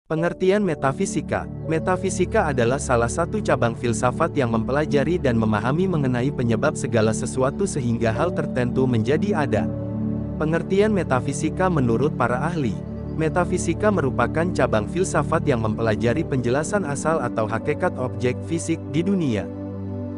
Pengertian metafisika. Metafisika adalah salah satu cabang filsafat yang mempelajari dan memahami mengenai penyebab segala sesuatu sehingga hal tertentu menjadi ada. Pengertian metafisika menurut para ahli. Metafisika merupakan cabang filsafat yang mempelajari penjelasan asal atau hakikat objek fisik di dunia,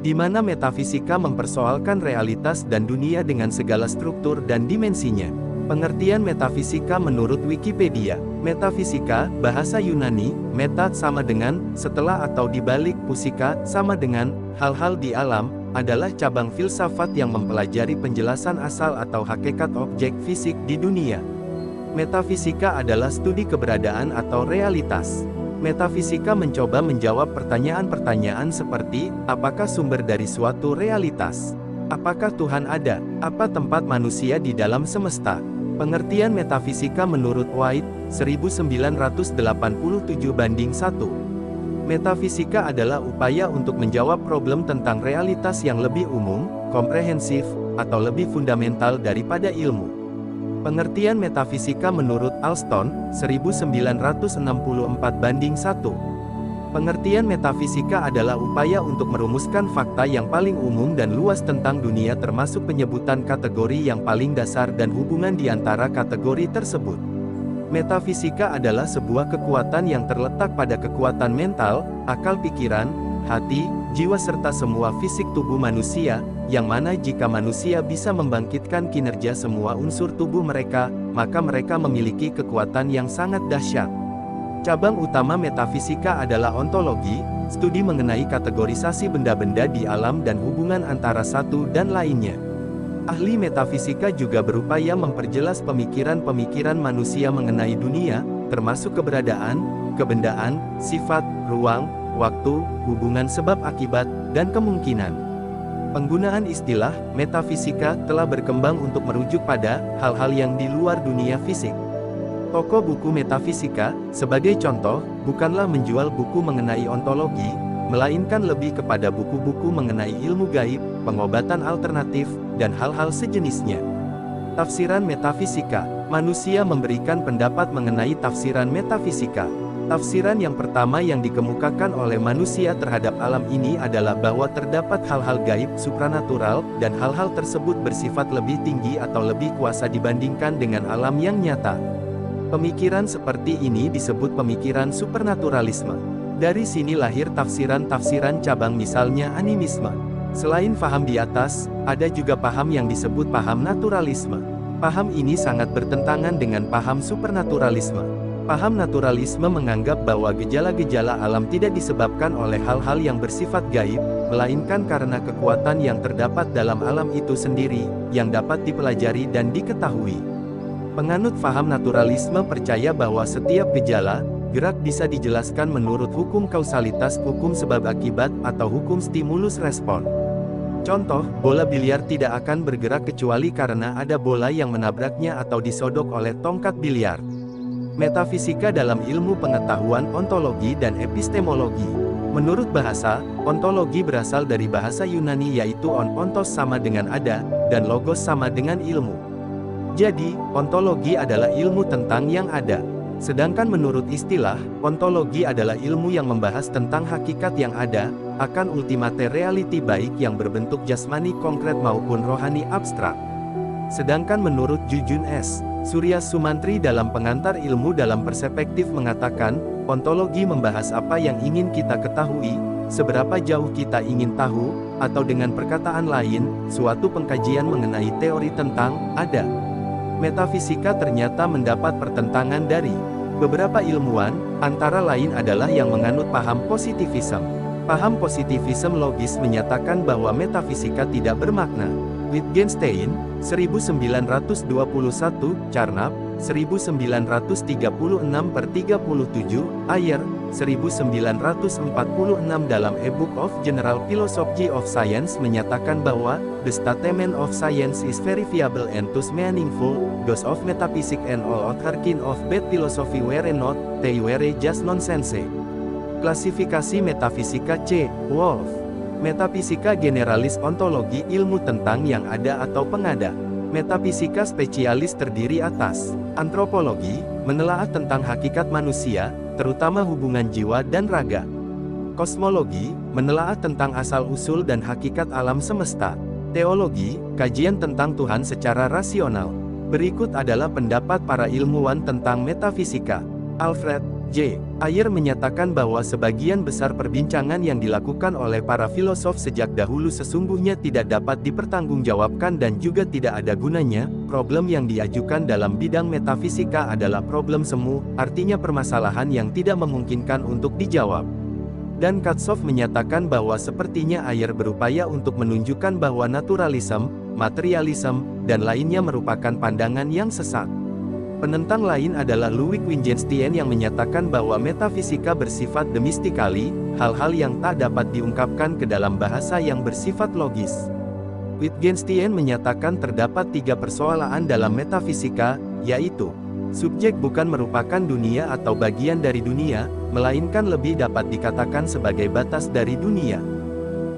di mana metafisika mempersoalkan realitas dan dunia dengan segala struktur dan dimensinya. Pengertian metafisika menurut Wikipedia. Metafisika, bahasa Yunani, meta sama dengan, setelah atau di balik, pusika, sama dengan, hal-hal di alam, adalah cabang filsafat yang mempelajari penjelasan asal atau hakikat objek fisik di dunia. Metafisika adalah studi keberadaan atau realitas. Metafisika mencoba menjawab pertanyaan-pertanyaan seperti, apakah sumber dari suatu realitas? Apakah Tuhan ada? Apa tempat manusia di dalam semesta? Pengertian metafisika menurut White, 1987-1. Metafisika adalah upaya untuk menjawab problem tentang realitas yang lebih umum, komprehensif, atau lebih fundamental daripada ilmu. Pengertian metafisika menurut Alston, 1964-1. Pengertian metafisika adalah upaya untuk merumuskan fakta yang paling umum dan luas tentang dunia termasuk penyebutan kategori yang paling dasar dan hubungan di antara kategori tersebut. Metafisika adalah sebuah kekuatan yang terletak pada kekuatan mental, akal pikiran, hati, jiwa serta semua fisik tubuh manusia, yang mana jika manusia bisa membangkitkan kinerja semua unsur tubuh mereka, maka mereka memiliki kekuatan yang sangat dahsyat. Cabang utama metafisika adalah ontologi, studi mengenai kategorisasi benda-benda di alam dan hubungan antara satu dan lainnya. Ahli metafisika juga berupaya memperjelas pemikiran-pemikiran manusia mengenai dunia, termasuk keberadaan, kebendaan, sifat, ruang, waktu, hubungan sebab akibat, dan kemungkinan. Penggunaan istilah metafisika telah berkembang untuk merujuk pada hal-hal yang di luar dunia fisik. Toko buku metafisika, sebagai contoh, bukanlah menjual buku mengenai ontologi, melainkan lebih kepada buku-buku mengenai ilmu gaib, pengobatan alternatif, dan hal-hal sejenisnya. Tafsiran metafisika. Manusia memberikan pendapat mengenai tafsiran metafisika. Tafsiran yang pertama yang dikemukakan oleh manusia terhadap alam ini adalah bahwa terdapat hal-hal gaib supranatural, dan hal-hal tersebut bersifat lebih tinggi atau lebih kuasa dibandingkan dengan alam yang nyata. Pemikiran seperti ini disebut pemikiran supernaturalisme. Dari sini lahir tafsiran-tafsiran cabang misalnya animisme. Selain paham di atas, ada juga paham yang disebut paham naturalisme. Paham ini sangat bertentangan dengan paham supernaturalisme. Paham naturalisme menganggap bahwa gejala-gejala alam tidak disebabkan oleh hal-hal yang bersifat gaib, melainkan karena kekuatan yang terdapat dalam alam itu sendiri, yang dapat dipelajari dan diketahui. Penganut paham naturalisme percaya bahwa setiap gejala, gerak bisa dijelaskan menurut hukum kausalitas, hukum sebab akibat, atau hukum stimulus respon. Contoh, bola biliar tidak akan bergerak kecuali karena ada bola yang menabraknya atau disodok oleh tongkat biliar. Metafisika dalam ilmu pengetahuan ontologi dan epistemologi. Menurut bahasa, ontologi berasal dari bahasa Yunani yaitu ontos sama dengan ada, dan logos sama dengan ilmu. Jadi, ontologi adalah ilmu tentang yang ada. Sedangkan menurut istilah, ontologi adalah ilmu yang membahas tentang hakikat yang ada, akan ultimate reality baik yang berbentuk jasmani konkret maupun rohani abstrak. Sedangkan menurut Jujun S. Surya Sumantri dalam Pengantar Ilmu dalam Perspektif mengatakan, ontologi membahas apa yang ingin kita ketahui, seberapa jauh kita ingin tahu, atau dengan perkataan lain, suatu pengkajian mengenai teori tentang ada. Metafisika ternyata mendapat pertentangan dari beberapa ilmuwan, antara lain adalah yang menganut paham positivisme. Paham positivisme logis menyatakan bahwa metafisika tidak bermakna. Wittgenstein, 1921, Carnap, 1936/37, Ayer, 1946 dalam A Book of General Philosophy of Science menyatakan bahwa, the statement of science is verifiable and thus meaningful, those of metaphysics and all other kind of bad philosophy were not, they were just nonsense. Klasifikasi metafisika C. Wolf. Metafisika generalis ontologi ilmu tentang yang ada atau pengada. Metafisika spesialis terdiri atas antropologi, menelaah tentang hakikat manusia, terutama hubungan jiwa dan raga. Kosmologi, menelaah tentang asal-usul dan hakikat alam semesta. Teologi, kajian tentang Tuhan secara rasional. Berikut adalah pendapat para ilmuwan tentang metafisika. Alfred J. Ayer menyatakan bahwa sebagian besar perbincangan yang dilakukan oleh para filosof sejak dahulu sesungguhnya tidak dapat dipertanggungjawabkan dan juga tidak ada gunanya. Problem yang diajukan dalam bidang metafisika adalah problem semu, artinya permasalahan yang tidak memungkinkan untuk dijawab. Dan Katsoff menyatakan bahwa sepertinya Ayer berupaya untuk menunjukkan bahwa naturalisme, materialisme, dan lainnya merupakan pandangan yang sesat. Penentang lain adalah Ludwig Wittgenstein yang menyatakan bahwa metafisika bersifat demistikali, hal-hal yang tak dapat diungkapkan ke dalam bahasa yang bersifat logis. Wittgenstein menyatakan terdapat 3 persoalan dalam metafisika, yaitu, subjek bukan merupakan dunia atau bagian dari dunia, melainkan lebih dapat dikatakan sebagai batas dari dunia.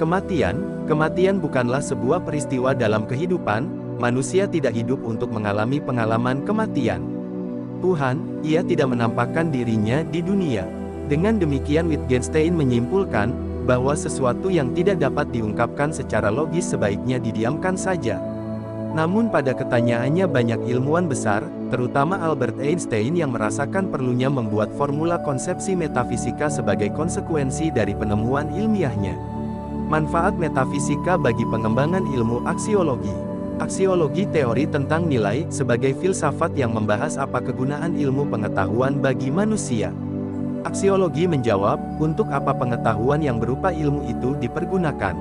Kematian bukanlah sebuah peristiwa dalam kehidupan, manusia tidak hidup untuk mengalami pengalaman kematian. Tuhan, ia tidak menampakkan dirinya di dunia. Dengan demikian Wittgenstein menyimpulkan, bahwa sesuatu yang tidak dapat diungkapkan secara logis sebaiknya didiamkan saja. Namun pada ketanyaannya banyak ilmuwan besar, terutama Albert Einstein yang merasakan perlunya membuat formula konsepsi metafisika sebagai konsekuensi dari penemuan ilmiahnya. Manfaat metafisika bagi pengembangan ilmu aksiologi. Aksiologi teori tentang nilai sebagai filsafat yang membahas apa kegunaan ilmu pengetahuan bagi manusia. Aksiologi menjawab, untuk apa pengetahuan yang berupa ilmu itu dipergunakan?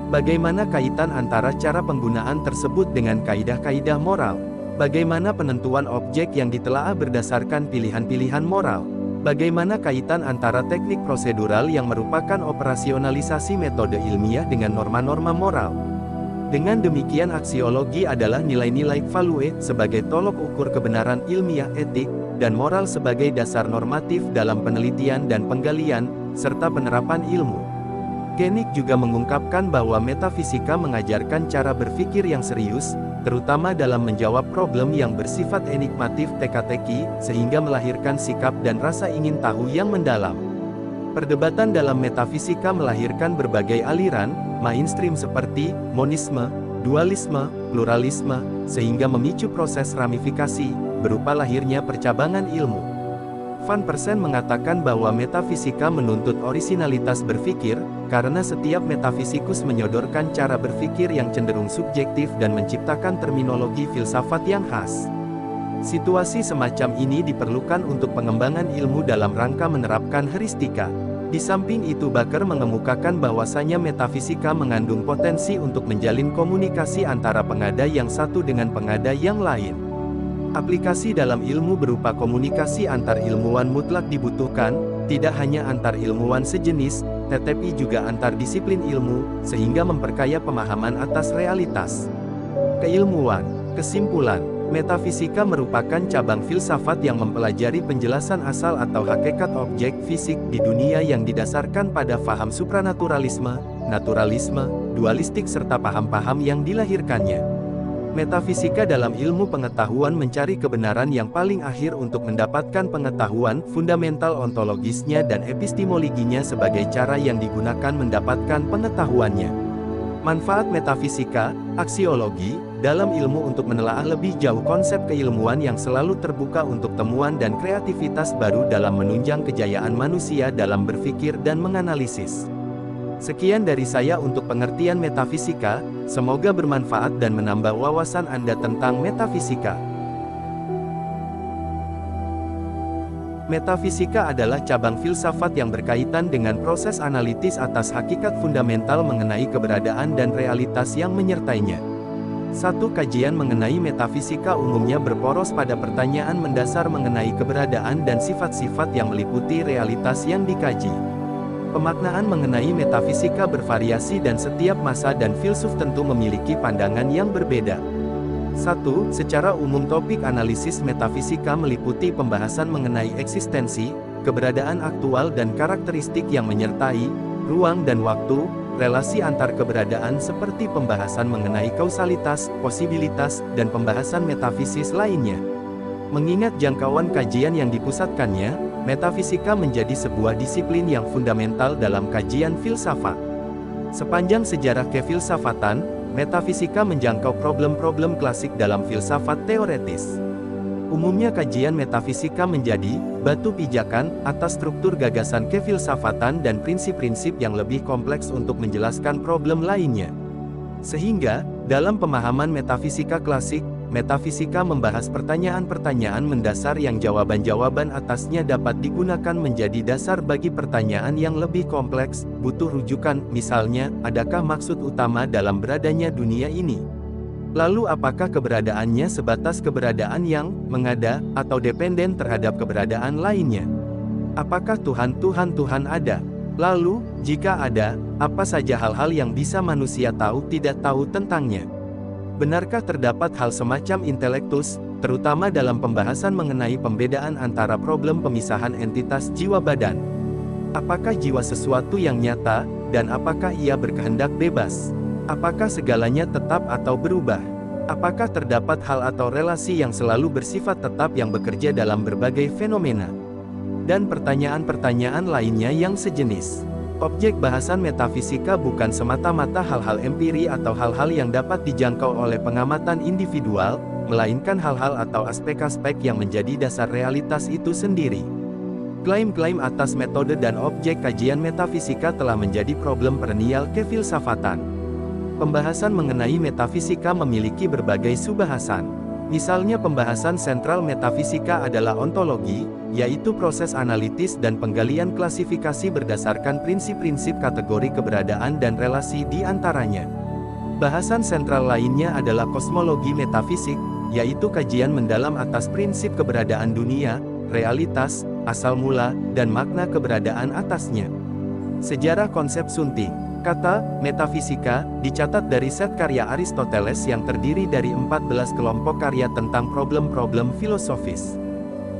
Bagaimana kaitan antara cara penggunaan tersebut dengan kaidah-kaidah moral? Bagaimana penentuan objek yang ditelaah berdasarkan pilihan-pilihan moral? Bagaimana kaitan antara teknik prosedural yang merupakan operasionalisasi metode ilmiah dengan norma-norma moral? Dengan demikian aksiologi adalah nilai-nilai value sebagai tolok ukur kebenaran ilmiah etik, dan moral sebagai dasar normatif dalam penelitian dan penggalian, serta penerapan ilmu. Koenig juga mengungkapkan bahwa metafisika mengajarkan cara berpikir yang serius, terutama dalam menjawab problem yang bersifat enigmatif teka-teki, sehingga melahirkan sikap dan rasa ingin tahu yang mendalam. Perdebatan dalam metafisika melahirkan berbagai aliran, mainstream seperti monisme, dualisme, pluralisme, sehingga memicu proses ramifikasi, berupa lahirnya percabangan ilmu. Van Persen mengatakan bahwa metafisika menuntut orisinalitas berpikir, karena setiap metafisikus menyodorkan cara berpikir yang cenderung subjektif dan menciptakan terminologi filsafat yang khas. Situasi semacam ini diperlukan untuk pengembangan ilmu dalam rangka menerapkan heuristika. Di samping itu Baker mengemukakan bahwasanya metafisika mengandung potensi untuk menjalin komunikasi antara pengada yang satu dengan pengada yang lain. Aplikasi dalam ilmu berupa komunikasi antar ilmuwan mutlak dibutuhkan, tidak hanya antar ilmuwan sejenis, tetapi juga antar disiplin ilmu, sehingga memperkaya pemahaman atas realitas. Keilmuan. Kesimpulan. Metafisika merupakan cabang filsafat yang mempelajari penjelasan asal atau hakikat objek fisik di dunia yang didasarkan pada faham supranaturalisme, naturalisme, dualistik serta paham-paham yang dilahirkannya. Metafisika dalam ilmu pengetahuan mencari kebenaran yang paling akhir untuk mendapatkan pengetahuan fundamental ontologisnya dan epistemologinya sebagai cara yang digunakan mendapatkan pengetahuannya. Manfaat metafisika, aksiologi, dalam ilmu untuk menelaah lebih jauh konsep keilmuan yang selalu terbuka untuk temuan dan kreativitas baru dalam menunjang kejayaan manusia dalam berpikir dan menganalisis. Sekian dari saya untuk pengertian metafisika, semoga bermanfaat dan menambah wawasan Anda tentang metafisika. Metafisika adalah cabang filsafat yang berkaitan dengan proses analitis atas hakikat fundamental mengenai keberadaan dan realitas yang menyertainya. Satu kajian mengenai metafisika umumnya berporos pada pertanyaan mendasar mengenai keberadaan dan sifat-sifat yang meliputi realitas yang dikaji. Pemaknaan mengenai metafisika bervariasi dan setiap masa dan filsuf tentu memiliki pandangan yang berbeda. 1. Secara umum topik analisis metafisika meliputi pembahasan mengenai eksistensi, keberadaan aktual dan karakteristik yang menyertai, ruang dan waktu, relasi antar keberadaan seperti pembahasan mengenai kausalitas, posibilitas, dan pembahasan metafisis lainnya. Mengingat jangkauan kajian yang dipusatkannya, metafisika menjadi sebuah disiplin yang fundamental dalam kajian filsafat. Sepanjang sejarah kefilsafatan, metafisika menjangkau problem-problem klasik dalam filsafat teoretis. Umumnya kajian metafisika menjadi batu pijakan atas struktur gagasan kefilsafatan dan prinsip-prinsip yang lebih kompleks untuk menjelaskan problem lainnya. Sehingga, dalam pemahaman metafisika klasik, metafisika membahas pertanyaan-pertanyaan mendasar yang jawaban-jawaban atasnya dapat digunakan menjadi dasar bagi pertanyaan yang lebih kompleks, butuh rujukan, misalnya, adakah maksud utama dalam beradanya dunia ini? Lalu apakah keberadaannya sebatas keberadaan yang mengada, atau dependen terhadap keberadaan lainnya? Apakah Tuhan ada? Lalu, jika ada, apa saja hal-hal yang bisa manusia tahu tidak tahu tentangnya? Benarkah terdapat hal semacam intelektus, terutama dalam pembahasan mengenai pembedaan antara problem pemisahan entitas jiwa badan? Apakah jiwa sesuatu yang nyata, dan apakah ia berkehendak bebas? Apakah segalanya tetap atau berubah? Apakah terdapat hal atau relasi yang selalu bersifat tetap yang bekerja dalam berbagai fenomena? Dan pertanyaan-pertanyaan lainnya yang sejenis. Objek bahasan metafisika bukan semata-mata hal-hal empiri atau hal-hal yang dapat dijangkau oleh pengamatan individual, melainkan hal-hal atau aspek-aspek yang menjadi dasar realitas itu sendiri. Klaim-klaim atas metode dan objek kajian metafisika telah menjadi problem perennial kefilsafatan. Pembahasan mengenai metafisika memiliki berbagai subbahasan. Misalnya pembahasan sentral metafisika adalah ontologi, yaitu proses analitis dan penggalian klasifikasi berdasarkan prinsip-prinsip kategori keberadaan dan relasi di antaranya. Bahasan sentral lainnya adalah kosmologi metafisik, yaitu kajian mendalam atas prinsip keberadaan dunia, realitas, asal mula, dan makna keberadaan atasnya. Sejarah konsep sunting. Kata metafisika dicatat dari set karya Aristoteles yang terdiri dari 14 kelompok karya tentang problem-problem filosofis.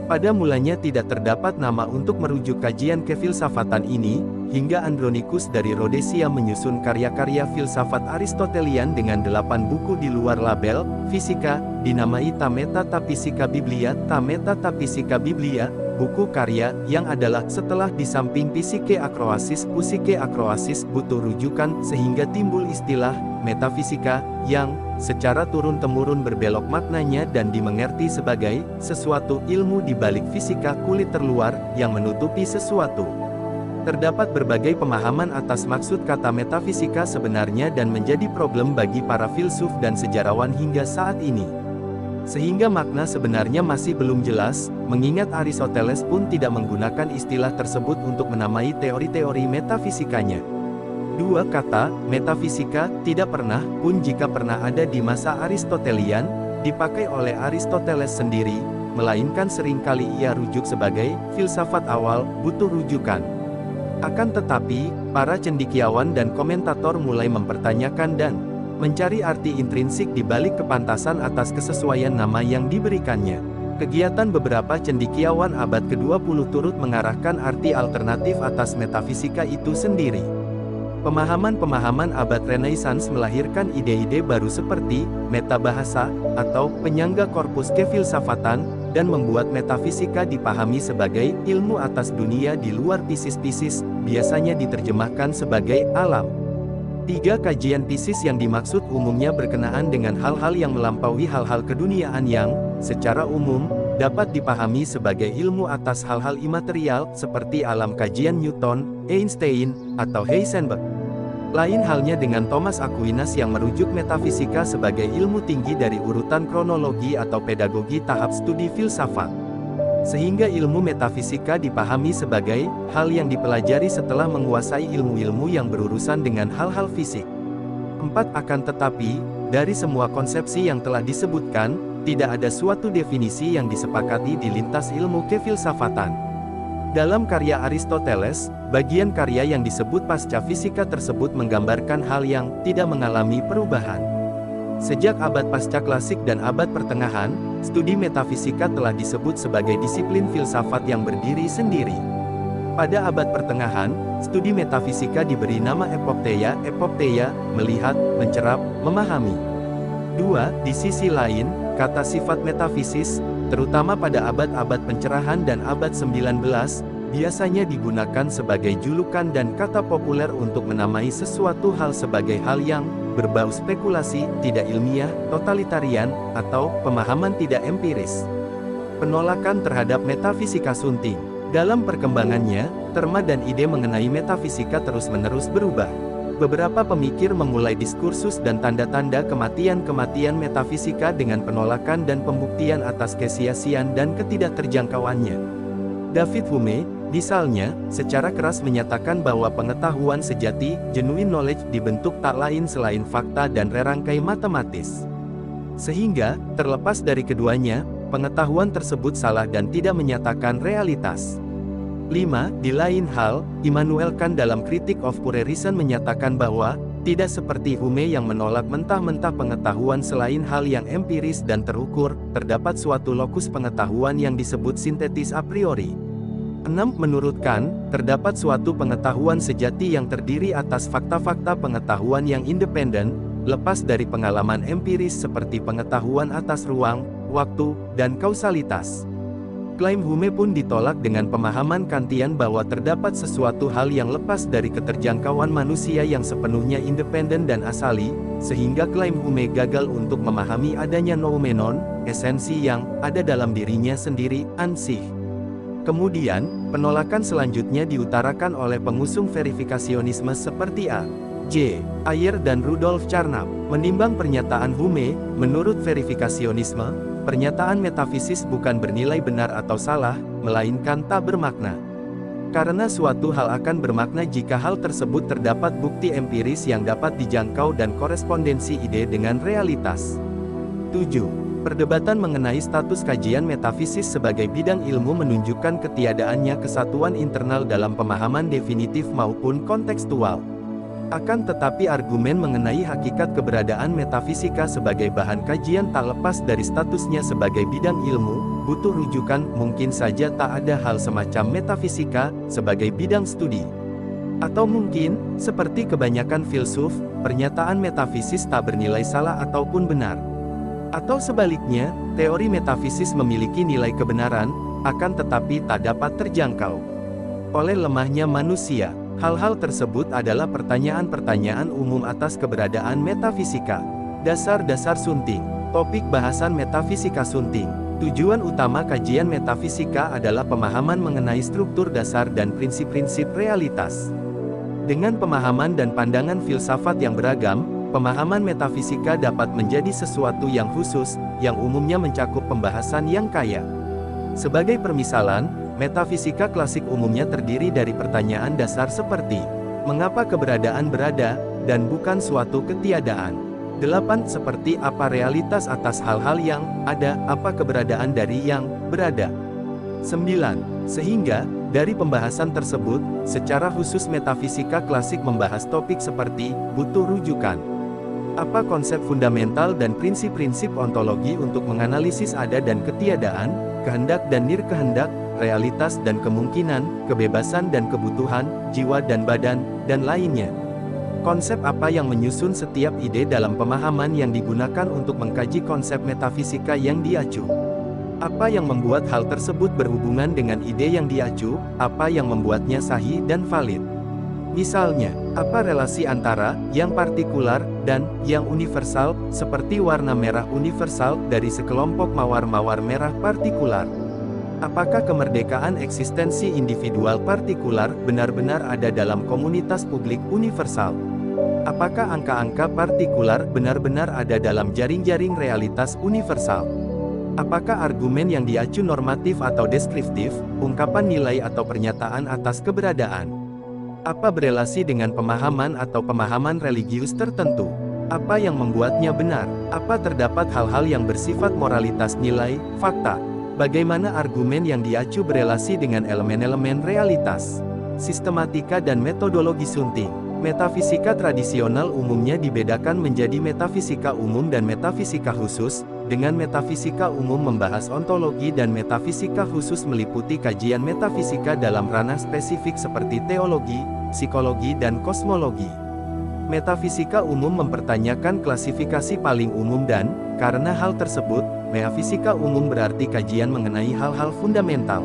Pada mulanya tidak terdapat nama untuk merujuk kajian kefilsafatan ini, hingga Andronicus dari Rhodesia menyusun karya-karya filsafat Aristotelian dengan 8 buku di luar label fisika, dinamai Ta Metaphysica Biblia, buku karya, yang adalah setelah di samping Psyche Acroasis butuh rujukan, sehingga timbul istilah metafisika, yang secara turun-temurun berbelok maknanya dan dimengerti sebagai sesuatu ilmu di balik fisika kulit terluar, yang menutupi sesuatu. Terdapat berbagai pemahaman atas maksud kata metafisika sebenarnya dan menjadi problem bagi para filsuf dan sejarawan hingga saat ini. Sehingga makna sebenarnya masih belum jelas, mengingat Aristoteles pun tidak menggunakan istilah tersebut untuk menamai teori-teori metafisikanya. Dua kata, metafisika, tidak pernah, pun jika pernah ada di masa Aristotelian, dipakai oleh Aristoteles sendiri, melainkan seringkali ia rujuk sebagai filsafat awal, butuh rujukan. Akan tetapi, para cendekiawan dan komentator mulai mempertanyakan dan mencari arti intrinsik di balik kepantasan atas kesesuaian nama yang diberikannya. Kegiatan beberapa cendekiawan abad ke-20 turut mengarahkan arti alternatif atas metafisika itu sendiri. Pemahaman-pemahaman abad Renaissance melahirkan ide-ide baru seperti metabahasa atau penyangga korpus kefilsafatan, dan membuat metafisika dipahami sebagai ilmu atas dunia di luar pisis-pisis, biasanya diterjemahkan sebagai alam. Tiga kajian pisis yang dimaksud umumnya berkenaan dengan hal-hal yang melampaui hal-hal keduniaan yang, secara umum, dapat dipahami sebagai ilmu atas hal-hal imaterial, seperti alam kajian Newton, Einstein, atau Heisenberg. Lain halnya dengan Thomas Aquinas yang merujuk metafisika sebagai ilmu tinggi dari urutan kronologi atau pedagogi tahap studi filsafat. Sehingga ilmu metafisika dipahami sebagai hal yang dipelajari setelah menguasai ilmu-ilmu yang berurusan dengan hal-hal fisik. 4. Akan tetapi, dari semua konsepsi yang telah disebutkan, tidak ada suatu definisi yang disepakati di lintas ilmu kefilsafatan. Dalam karya Aristoteles, bagian karya yang disebut pasca fisika tersebut menggambarkan hal yang tidak mengalami perubahan. Sejak abad pasca klasik dan abad pertengahan, studi metafisika telah disebut sebagai disiplin filsafat yang berdiri sendiri. Pada abad pertengahan, studi metafisika diberi nama epopteia, melihat, mencerap, memahami. 2. Di sisi lain, kata sifat metafisis, terutama pada abad-abad pencerahan dan abad 19, biasanya digunakan sebagai julukan dan kata populer untuk menamai sesuatu hal sebagai hal yang berbau spekulasi, tidak ilmiah, totalitarian, atau pemahaman tidak empiris. Penolakan terhadap metafisika sunting. Dalam perkembangannya, terma dan ide mengenai metafisika terus-menerus berubah. Beberapa pemikir memulai diskursus dan tanda-tanda kematian-kematian metafisika dengan penolakan dan pembuktian atas kesia-siaan dan ketidakterjangkauannya. David Hume, misalnya, secara keras menyatakan bahwa pengetahuan sejati, genuine knowledge, dibentuk tak lain selain fakta dan rerangkai matematis. Sehingga, terlepas dari keduanya, pengetahuan tersebut salah dan tidak menyatakan realitas. 5. Di lain hal, Immanuel Kant dalam Critique of Pure Reason menyatakan bahwa, tidak seperti Hume yang menolak mentah-mentah pengetahuan selain hal yang empiris dan terukur, terdapat suatu lokus pengetahuan yang disebut sintetis a priori. 6. Menurut Kant, terdapat suatu pengetahuan sejati yang terdiri atas fakta-fakta pengetahuan yang independen, lepas dari pengalaman empiris seperti pengetahuan atas ruang, waktu, dan kausalitas. Klaim Hume pun ditolak dengan pemahaman Kantian bahwa terdapat sesuatu hal yang lepas dari keterjangkauan manusia yang sepenuhnya independen dan asali, sehingga klaim Hume gagal untuk memahami adanya noumenon, esensi yang ada dalam dirinya sendiri, ansih. Kemudian, penolakan selanjutnya diutarakan oleh pengusung verifikasionisme seperti A. J. Ayer dan Rudolf Carnap. Menimbang pernyataan Hume, menurut verifikasionisme, pernyataan metafisis bukan bernilai benar atau salah, melainkan tak bermakna. Karena suatu hal akan bermakna jika hal tersebut terdapat bukti empiris yang dapat dijangkau dan korespondensi ide dengan realitas. 7. Perdebatan mengenai status kajian metafisis sebagai bidang ilmu menunjukkan ketiadaannya kesatuan internal dalam pemahaman definitif maupun kontekstual. Akan tetapi argumen mengenai hakikat keberadaan metafisika sebagai bahan kajian tak lepas dari statusnya sebagai bidang ilmu, butuh rujukan. Mungkin saja tak ada hal semacam metafisika sebagai bidang studi. Atau mungkin, seperti kebanyakan filsuf, pernyataan metafisis tak bernilai salah ataupun benar. Atau sebaliknya, teori metafisis memiliki nilai kebenaran, akan tetapi tak dapat terjangkau oleh lemahnya manusia. Hal-hal tersebut adalah pertanyaan-pertanyaan umum atas keberadaan metafisika. Dasar-dasar sunting. Topik bahasan metafisika sunting. Tujuan utama kajian metafisika adalah pemahaman mengenai struktur dasar dan prinsip-prinsip realitas. Dengan pemahaman dan pandangan filsafat yang beragam, pemahaman metafisika dapat menjadi sesuatu yang khusus, yang umumnya mencakup pembahasan yang kaya. Sebagai permisalan, metafisika klasik umumnya terdiri dari pertanyaan dasar seperti, mengapa keberadaan berada, dan bukan suatu ketiadaan. 8. Seperti apa realitas atas hal-hal yang ada, apa keberadaan dari yang berada. 9. Sehingga, dari pembahasan tersebut, secara khusus metafisika klasik membahas topik seperti, butuh rujukan. Apa konsep fundamental dan prinsip-prinsip ontologi untuk menganalisis ada dan ketiadaan, kehendak dan nirkehendak, realitas dan kemungkinan, kebebasan dan kebutuhan, jiwa dan badan, dan lainnya. Konsep apa yang menyusun setiap ide dalam pemahaman yang digunakan untuk mengkaji konsep metafisika yang diacu. Apa yang membuat hal tersebut berhubungan dengan ide yang diacu, apa yang membuatnya sahih dan valid. Misalnya, apa relasi antara yang partikular dan yang universal, seperti warna merah universal dari sekelompok mawar-mawar merah partikular. Apakah kemerdekaan eksistensi individual partikular benar-benar ada dalam komunitas publik universal? Apakah angka-angka partikular benar-benar ada dalam jaring-jaring realitas universal? Apakah argumen yang diacu normatif atau deskriptif, ungkapan nilai atau pernyataan atas keberadaan? Apa berelasi dengan pemahaman atau pemahaman religius tertentu? Apa yang membuatnya benar? Apa terdapat hal-hal yang bersifat moralitas nilai, fakta? Bagaimana argumen yang diacu berelasi dengan elemen-elemen realitas? Sistematika dan metodologi sunting. Metafisika tradisional umumnya dibedakan menjadi metafisika umum dan metafisika khusus, dengan metafisika umum membahas ontologi dan metafisika khusus meliputi kajian metafisika dalam ranah spesifik seperti teologi, psikologi dan kosmologi. Metafisika umum mempertanyakan klasifikasi paling umum dan, karena hal tersebut, Metafisika umum berarti kajian mengenai hal-hal fundamental.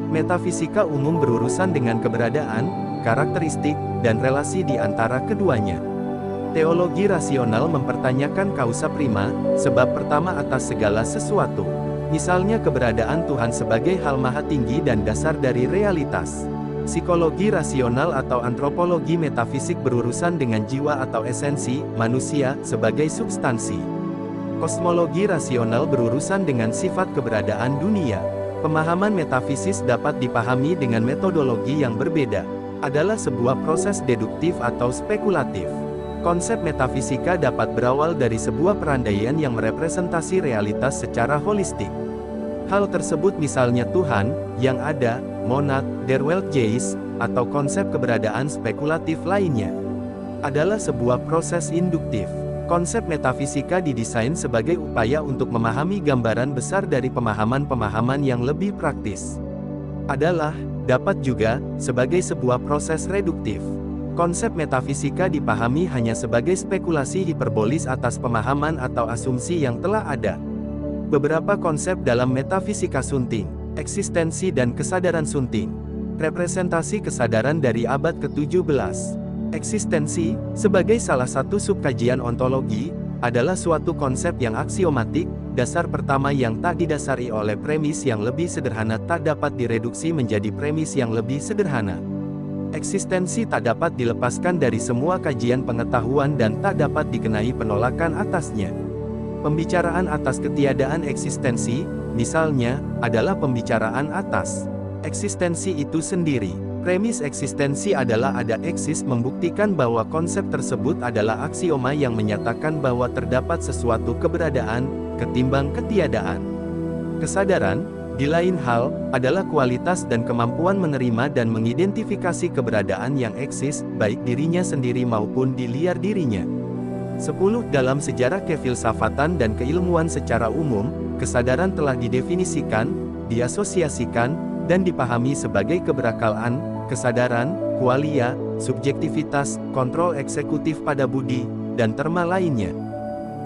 Metafisika umum berurusan dengan keberadaan, karakteristik, dan relasi di antara keduanya. Teologi rasional mempertanyakan causa prima, sebab pertama atas segala sesuatu. Misalnya keberadaan Tuhan sebagai hal maha tinggi dan dasar dari realitas. Psikologi rasional atau antropologi metafisik berurusan dengan jiwa atau esensi, manusia, sebagai substansi. Kosmologi rasional berurusan dengan sifat keberadaan dunia. Pemahaman metafisis dapat dipahami dengan metodologi yang berbeda. Adalah sebuah proses deduktif atau spekulatif. Konsep metafisika dapat berawal dari sebuah perandaian yang merepresentasi realitas secara holistik. Hal tersebut misalnya Tuhan, yang ada, monad, der Weltgeist, atau konsep keberadaan spekulatif lainnya. Adalah sebuah proses induktif. Konsep metafisika didesain sebagai upaya untuk memahami gambaran besar dari pemahaman-pemahaman yang lebih praktis. Adalah, dapat juga, sebagai sebuah proses reduktif. Konsep metafisika dipahami hanya sebagai spekulasi hiperbolis atas pemahaman atau asumsi yang telah ada. Beberapa konsep dalam metafisika sunting, eksistensi dan kesadaran sunting. Representasi kesadaran dari abad ke-17. Eksistensi, sebagai salah satu subkajian ontologi, adalah suatu konsep yang aksiomatik, dasar pertama yang tak didasari oleh premis yang lebih sederhana tak dapat direduksi menjadi premis yang lebih sederhana. Eksistensi tak dapat dilepaskan dari semua kajian pengetahuan dan tak dapat dikenai penolakan atasnya. Pembicaraan atas ketiadaan eksistensi, misalnya, adalah pembicaraan atas eksistensi itu sendiri. Premis eksistensi adalah ada eksis membuktikan bahwa konsep tersebut adalah aksioma yang menyatakan bahwa terdapat sesuatu keberadaan, ketimbang ketiadaan. Kesadaran, di lain hal, adalah kualitas dan kemampuan menerima dan mengidentifikasi keberadaan yang eksis, baik dirinya sendiri maupun di luar dirinya. 10. Dalam sejarah kefilsafatan dan keilmuan secara umum, kesadaran telah didefinisikan, diasosiasikan, dan dipahami sebagai keberakalan, kesadaran, qualia, subjektivitas, kontrol eksekutif pada budi, dan terma lainnya.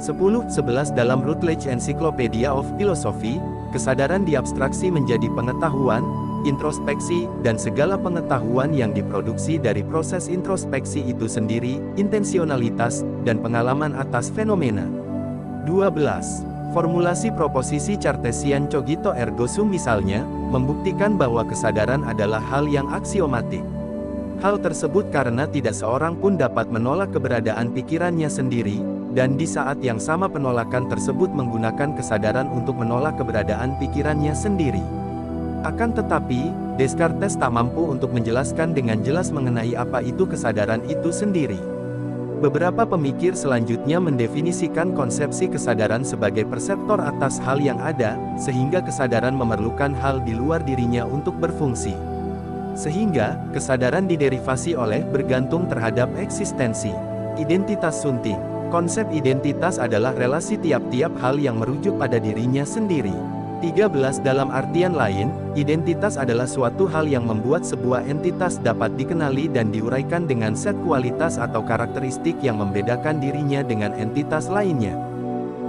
10.11 Dalam Routledge Encyclopedia of Philosophy, kesadaran diabstraksi menjadi pengetahuan, introspeksi, dan segala pengetahuan yang diproduksi dari proses introspeksi itu sendiri, intensionalitas, dan pengalaman atas fenomena. 12. Formulasi proposisi Cartesian cogito ergo sum misalnya, membuktikan bahwa kesadaran adalah hal yang aksiomatik. Hal tersebut karena tidak seorang pun dapat menolak keberadaan pikirannya sendiri, dan di saat yang sama penolakan tersebut menggunakan kesadaran untuk menolak keberadaan pikirannya sendiri. Akan tetapi, Descartes tak mampu untuk menjelaskan dengan jelas mengenai apa itu kesadaran itu sendiri. Beberapa pemikir selanjutnya mendefinisikan konsepsi kesadaran sebagai perseptor atas hal yang ada, sehingga kesadaran memerlukan hal di luar dirinya untuk berfungsi. Sehingga, kesadaran diderivasi oleh bergantung terhadap eksistensi. Identitas sunting. Konsep identitas adalah relasi tiap-tiap hal yang merujuk pada dirinya sendiri. 13 Dalam artian lain, identitas adalah suatu hal yang membuat sebuah entitas dapat dikenali dan diuraikan dengan set kualitas atau karakteristik yang membedakan dirinya dengan entitas lainnya.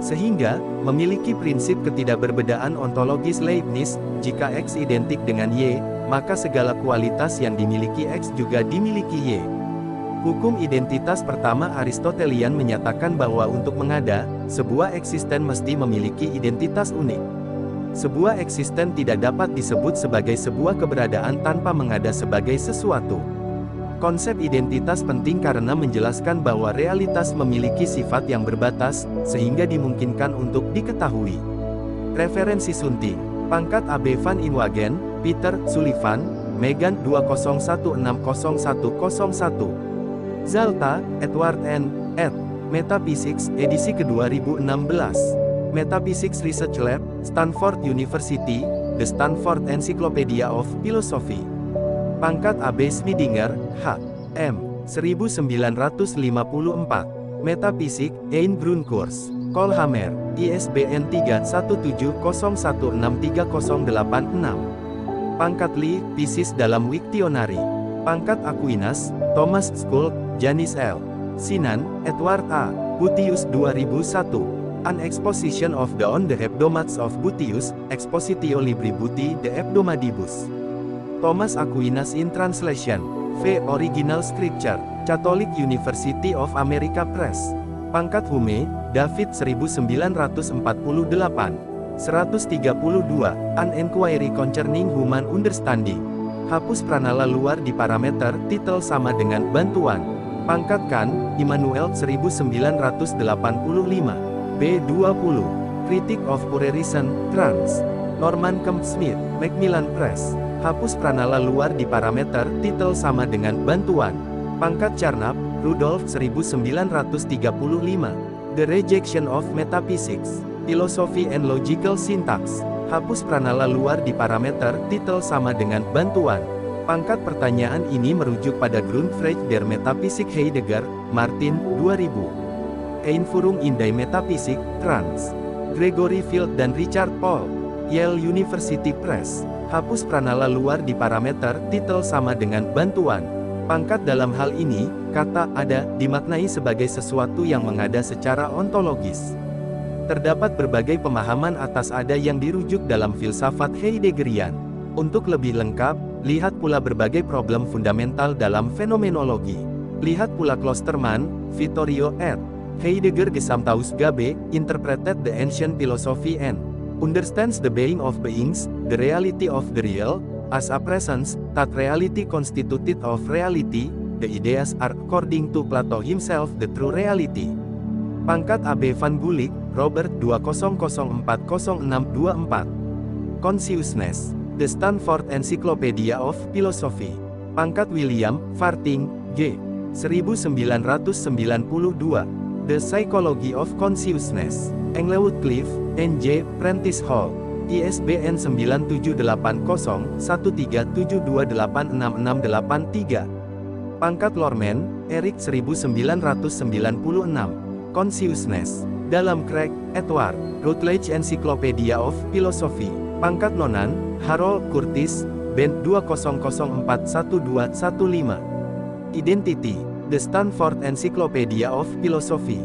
Sehingga, memiliki prinsip ketidakberbedaan ontologis Leibniz, jika X identik dengan Y, maka segala kualitas yang dimiliki X juga dimiliki Y. Hukum identitas pertama Aristotelian menyatakan bahwa untuk mengada, sebuah eksisten mesti memiliki identitas unik. Sebuah eksisten tidak dapat disebut sebagai sebuah keberadaan tanpa mengada sebagai sesuatu. Konsep identitas penting karena menjelaskan bahwa realitas memiliki sifat yang berbatas, sehingga dimungkinkan untuk diketahui. Referensi sunting. Pangkat A.B. van Inwagen, Peter, Sullivan, Megan 20160101. Zalta, Edward N. ed. Metaphysics, edisi ke-2016. Metaphysics Research Lab, Stanford University, The Stanford Encyclopedia of Philosophy. Pangkat A.B. Schmidinger, H. M. 1954. Metaphysics, Ein Grundkurs. Kolhammer, ISBN 3101163086. Pangkat Lee, Thesis dalam Wiktionary. Pangkat Aquinas, Thomas School, Janis L. Sinan, Edward A. Putius 2001. An Exposition of the on the Hebdomats of Boethius, Expositio Libri Buti de Hebdomadibus. Thomas Aquinas in translation. V. Original Scripture. Catholic University of America Press. Pangkat Hume, David 1948. 132. An Enquiry Concerning Human Understanding. Hapus pranala luar di parameter, titel sama dengan bantuan. Pangkat Kan, Immanuel 1985. B20. Critic of Purerism, trans. Norman Kemp Smith, Macmillan Press. Hapus pranala luar di parameter, titel sama dengan bantuan. Pangkat Carnap, Rudolf 1935. The Rejection of Metaphysics. Philosophy and Logical Syntax. Hapus pranala luar di parameter, titel sama dengan bantuan. Pangkat pertanyaan ini merujuk pada Grundfrage der Metaphysik Heidegger, Martin, 2000. Einführung in die Metaphysik, trans. Gregory Field dan Richard Paul. Yale University Press. Hapus pranala luar di parameter, titel sama dengan bantuan. Pangkat dalam hal ini, kata ada dimaknai sebagai sesuatu yang mengada secara ontologis. Terdapat berbagai pemahaman atas ada yang dirujuk dalam filsafat Heideggerian. Untuk lebih lengkap, lihat pula berbagai problem fundamental dalam fenomenologi. Lihat pula Klosterman, Vittorio ed. Heidegger Gesamtausgabe, interpreted the ancient philosophy and understands the being of beings, the reality of the real, as a presence, that reality constituted of reality, the ideas are, according to Plato himself, the true reality. Pangkat AB Van Gulik, Robert 20040624. Consciousness. The Stanford Encyclopedia of Philosophy. Pangkat William, Farthing, G. 1992. The Psychology of Consciousness. Englewood Cliff, N.J., Prentice Hall. ISBN 978137286683. Pangkat Lorman, Eric 1996. Consciousness. Dalam Craig, Edward. Routledge Encyclopedia of Philosophy. Pangkat Nonan, Harold Curtis, Band 20041215. Identity. The Stanford Encyclopedia of Philosophy.